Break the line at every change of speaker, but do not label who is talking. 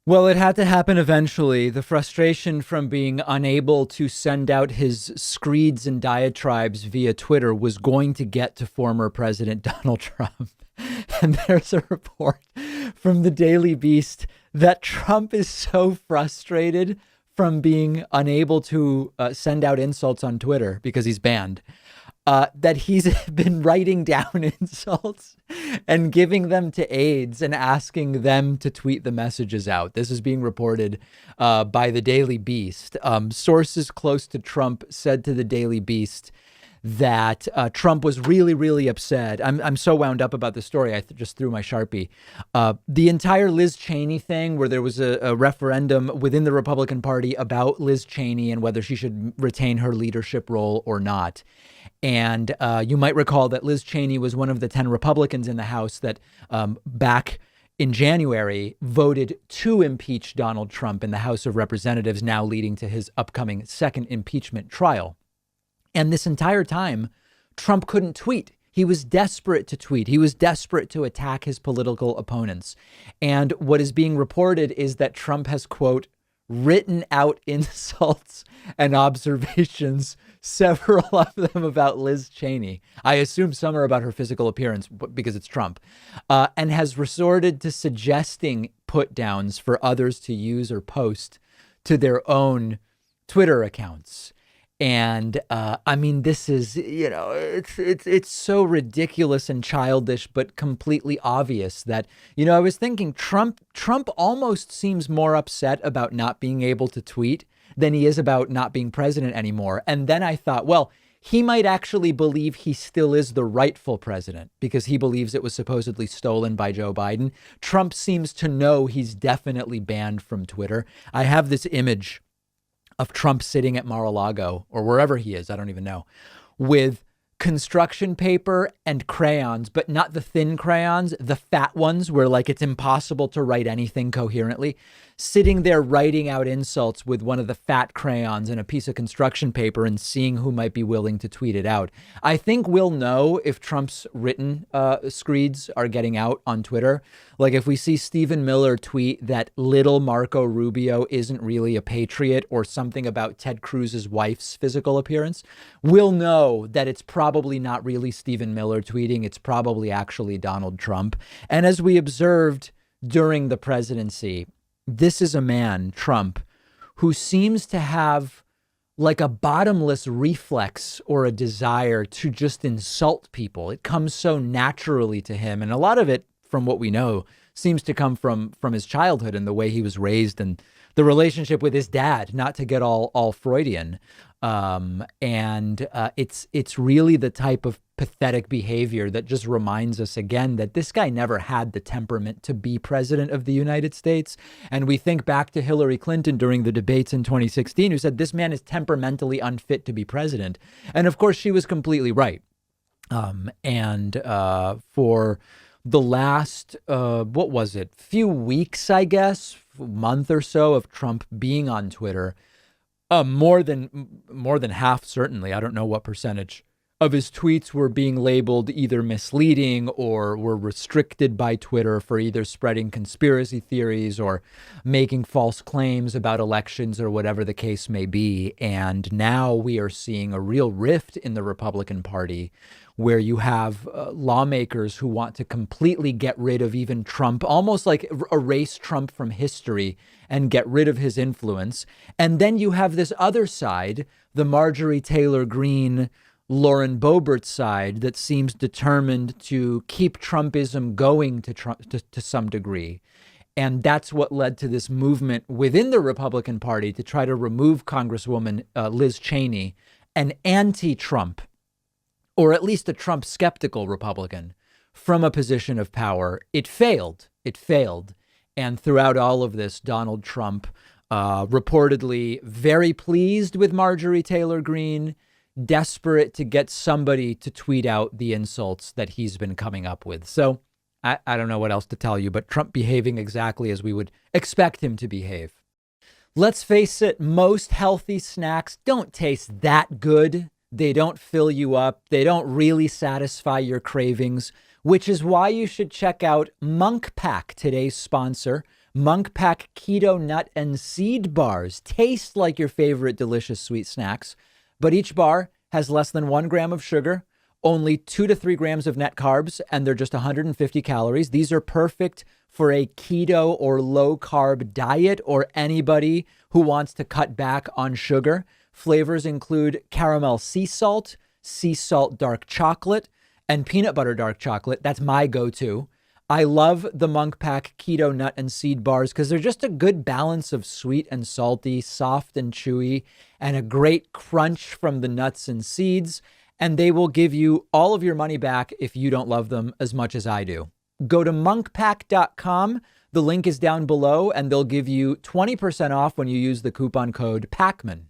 Well, it had to happen eventually. The frustration from being unable to send out his screeds and diatribes via Twitter was going to get to former President Donald Trump. And there's a report from the Daily Beast that Trump is so frustrated from being unable to send out insults on Twitter because he's banned, that he's been writing down insults and giving them to aides and asking them to tweet the messages out. This is being reported by the Daily Beast. Sources close to Trump said to the Daily Beast that Trump was really, really upset. I'm so wound up about the story. I just threw my Sharpie. The entire Liz Cheney thing, where there was a referendum within the Republican Party about Liz Cheney and whether she should retain her leadership role or not. And you might recall that Liz Cheney was one of the 10 Republicans in the House that back in January voted to impeach Donald Trump in the House of Representatives, now leading to his upcoming second impeachment trial. And this entire time, Trump couldn't tweet. He was desperate to tweet. He was desperate to attack his political opponents. And what is being reported is that Trump has, quote, written out insults and observations, several of them about Liz Cheney. I assume some are about her physical appearance because it's Trump, and has resorted to suggesting put downs for others to use or post to their own Twitter accounts. And I mean, this is, it's so ridiculous and childish, but completely obvious that, I was thinking Trump almost seems more upset about not being able to tweet than he is about not being president anymore. And then I thought, well, he might actually believe he still is the rightful president because he believes it was supposedly stolen by Joe Biden. Trump seems to know he's definitely banned from Twitter. I have this image of Trump sitting at Mar-a-Lago or wherever he is, I don't even know, with construction paper and crayons, but not the thin crayons, the fat ones where like it's impossible to write anything coherently, sitting there writing out insults with one of the fat crayons and a piece of construction paper and seeing who might be willing to tweet it out. I think we'll know if Trump's written screeds are getting out on Twitter. Like if we see Stephen Miller tweet that little Marco Rubio isn't really a patriot or something about Ted Cruz's wife's physical appearance, we'll know that it's probably not really Stephen Miller tweeting. It's probably actually Donald Trump. And as we observed during the presidency, this is a man, Trump, who seems to have like a bottomless reflex or a desire to just insult people. It comes so naturally to him. And a lot of it, from what we know, seems to come from his childhood and the way he was raised and the relationship with his dad, not to get all Freudian. It's really the type of pathetic behavior that just reminds us again that this guy never had the temperament to be president of the United States. And we think back to Hillary Clinton during the debates in 2016, who said this man is temperamentally unfit to be president. And of course, she was completely right. For the last, few weeks, I guess, month or so of Trump being on Twitter, more than half, certainly, I don't know what percentage of his tweets were being labeled either misleading or were restricted by Twitter for either spreading conspiracy theories or making false claims about elections or whatever the case may be. And now we are seeing a real rift in the Republican Party where you have lawmakers who want to completely get rid of even Trump, almost like erase Trump from history and get rid of his influence. And then you have this other side, the Marjorie Taylor Greene, Lauren Boebert side that seems determined to keep Trumpism going to some degree. And that's what led to this movement within the Republican Party to try to remove Congresswoman Liz Cheney, an anti-Trump, or at least a Trump skeptical Republican, from a position of power. It failed. And throughout all of this, Donald Trump reportedly very pleased with Marjorie Taylor Greene, desperate to get somebody to tweet out the insults that he's been coming up with. So I don't know what else to tell you, but Trump behaving exactly as we would expect him to behave. Let's face it, most healthy snacks don't taste that good. They don't fill you up. They don't really satisfy your cravings, which is why you should check out Monk Pack, today's sponsor. Monk Pack Keto Nut and Seed Bars taste like your favorite delicious sweet snacks, but each bar has less than 1 gram of sugar, only 2 to 3 grams of net carbs, and they're just 150 calories. These are perfect for a keto or low carb diet or anybody who wants to cut back on sugar. Flavors include caramel sea salt dark chocolate, and peanut butter dark chocolate. That's my go-to. I love the Monk Pack Keto Nut and Seed Bars because they're just a good balance of sweet and salty, soft and chewy, and a great crunch from the nuts and seeds. And they will give you all of your money back if you don't love them as much as I do. Go to monkpack.com. The link is down below, and they'll give you 20% off when you use the coupon code Pakman.